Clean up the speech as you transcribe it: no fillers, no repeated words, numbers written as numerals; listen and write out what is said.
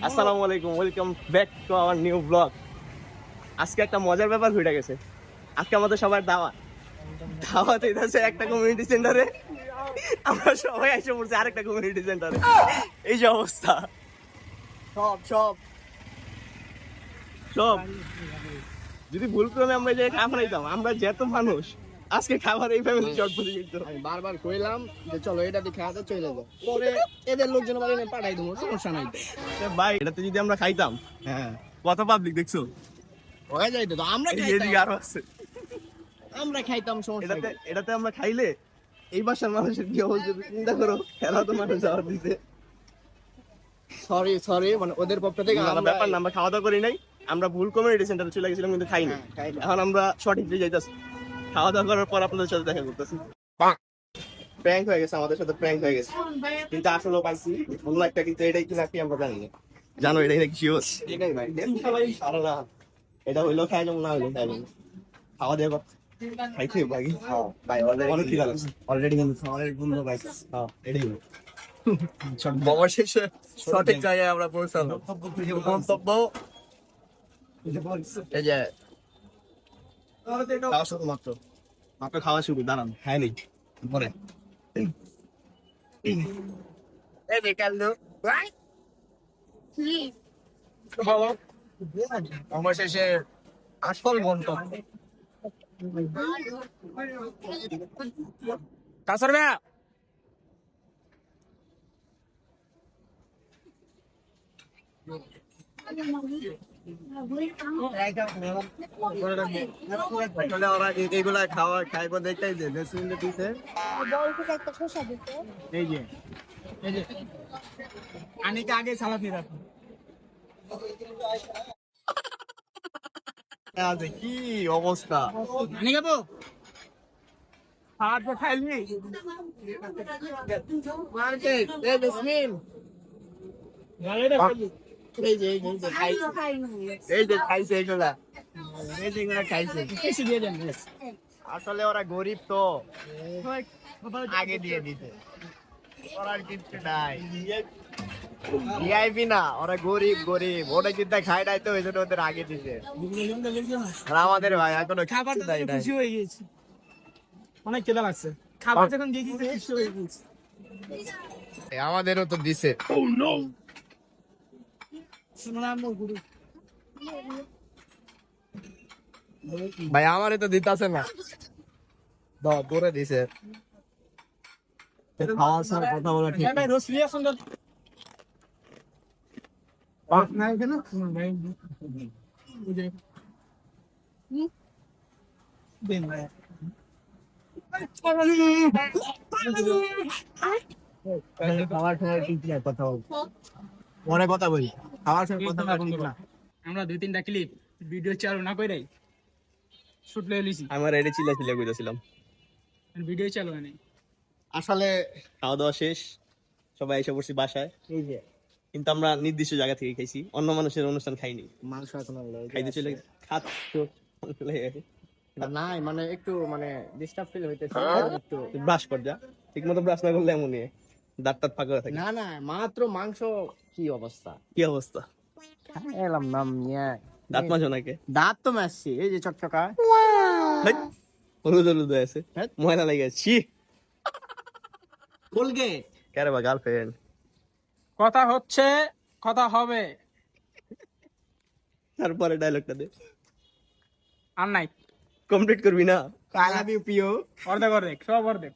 আসসালামু আলাইকুম, welcome back to our new blog. আজকে একটা মজার ব্যাপার ঘটে গেছে। আজকে আমাদের সবার দাওয়াত হইতাছে একটা কমিউনিটি সেন্টারে। আমরা সবাই এসে পড়ছি আরেকটা কমিউনিটি সেন্টারে। এই যে অবস্থা, সব সব সব যদি ভুল করে আমরা যে খাবার নিতাম, আমরা যেত মানুষ আজকে খাবার এই ফ্যামিলি চটপটি কিন্তু আমি বারবার কইলাম যে চলো এটা দিয়ে খাওয়াতে চলে যাবো, পরে এদের লোকজন বাড়ি নিয়ে পাঠাই দেবো, সমস্যা নাই তো। ভাই এটাতে যদি আমরা খাইতাম, হ্যাঁ কত পাবলিক দেখছো? হয়ে যাইতো তো, আমরা এই যে খাইতাম, এদিকে আরো আছে। আমরা খাইতাম, সমস্যা এটাতে নাই। এটাতে আমরা খাইলে এই বাসার মানুষের কি অবস্থা চিন্তা করো। খেলা তো মানুষ যাওয়ার দিতে সরি সরি, মানে ওদের পক্ষ থেকে আমরা ব্যাপার না, আমরা খাওয়া দাওয়া করি নাই, আমরা ভুল কমিউনিটি সেন্টারে চলে গেছিলাম কিন্তু খাইনি। হ্যাঁ, খাইনি। এখন আমরা সঠিক দিয়ে যাইতাছি, খাওয়া দাওয়া করার পর আপনাদের সাথে দেখা করতেছি। প্র্যাঙ্ক হয়ে গেছে, আমাদের সাথে প্র্যাঙ্ক হয়ে গেছে, কিন্তু আসলে পাইছি অন্য একটা, কিন্তু এটাই কি নাকি আমরা জানি না। জানো এটাই নাকি শিওর? এটাই ভাই। আরে না, এটা হইলো খাই যাবো, না হইলো খাই যাবো। খাওয়া দাওয়া কর, খাইতে ভাই। ভাই অনেক ঠিক আছে অলরেডি কিন্তু খাবারের গন্ধ পাইছি। হ্যাঁ এটাই হলো। অবশেষে সঠিক জায়গায় আমরা পৌঁছালাম। গন্তব্য এই যে খাওয়া শুরু মাত্র, মাত্র খাওয়া শুরু, দাঁড়ান খাই নেই পরে। এই যে কালু অবশেষে আসল গন্তব্য। কাসর ভাইয়া আসলে ওরা এইগুলা খাওয়া খাইবো দেখতেই যে রেস্টুরেন্টে দিতে। এই যে আনিকে আগে সালাদ নিয়ে রাখুন। কি অবস্থা, আনি খাবো হাত খাইলি মার্কেট এই বিসমিল এই যে খাইছে এগুলা, এই যে এগুলা খাইছে। আসলে ওরা গরিব তো আগে দিয়ে দিতে, ওরা কিছু নাই, ভিআইপি না, ওরা গরিব গরিব, ওরা চিন্তা খাই নাই তো ওই জন্য ওদের আগে দিতে। আর আমাদের ভাই এখনো খাবার কিছু দেয় নাই। খুশি হয়ে গেছি, অনেক খেলা লাগছে। খাবার যখন দেখেছি খুশি হয়ে গেছি। আমাদেরও তো দিছে। ভাই আমারে তো দিতাছে না, দৌড়ে দিছে। খাওয়ার সময় কথা বলা ঠিক ভাই রোজ লিয়ে আসুন তো। না এখানে ভাই বুঝে দেন ভাই। খাওয়ার সময় ঠিক না কথা বল, মনে কথা বলি, খাওয়ার সময় কথা বলা ঠিক না। আমরা 2-3টা ক্লিপ ভিডিও চালু না করে শুট লয়ে লিছি, আমার এটা চিল্লা চিল্লা কইতাছিলাম। ভিডিও চালু হয় নাই। আসলে খাওয়া দাওয়া শেষ, সবাই এসে পড়ছি বাসায়, এই যে কিন্তু আমরা নির্দিষ্ট জায়গা থেকে খাইছি, অন্য মানুষের অনুষ্ঠান খাইনি। মাংস এখন খাইতে চলে খাচ্ছে নাই, মানে একটু মানে ডিস্টার্ব ফিল হইতেছে একটু। ব্রাশ কর, যা ঠিক মতো ব্রাশ না করলে এমনই দাঁত টাত ফাঁকা হয়ে থাকে। না না, মাত্র মাংস, কি অবস্থা, কি অবস্থা, এলাম নাম নিয়ে। দাঁত মাজো নাকি? দাঁত তো মাসছি, এই যে চকচকা হলুদ হলুদ হয়ে আছে, হ্যাঁ? ময়লা লেগে ছি। কোলগেট। কারে বা গার্লফ্রেন্ড? কথা হচ্ছে, কথা হবে, তারপরে ডায়লগটা দে, আর নাই। কমপ্লিট করবি না? আই লাভ ইউ পিও। অর্ধেক অর্ধেক সব অর্ধেক।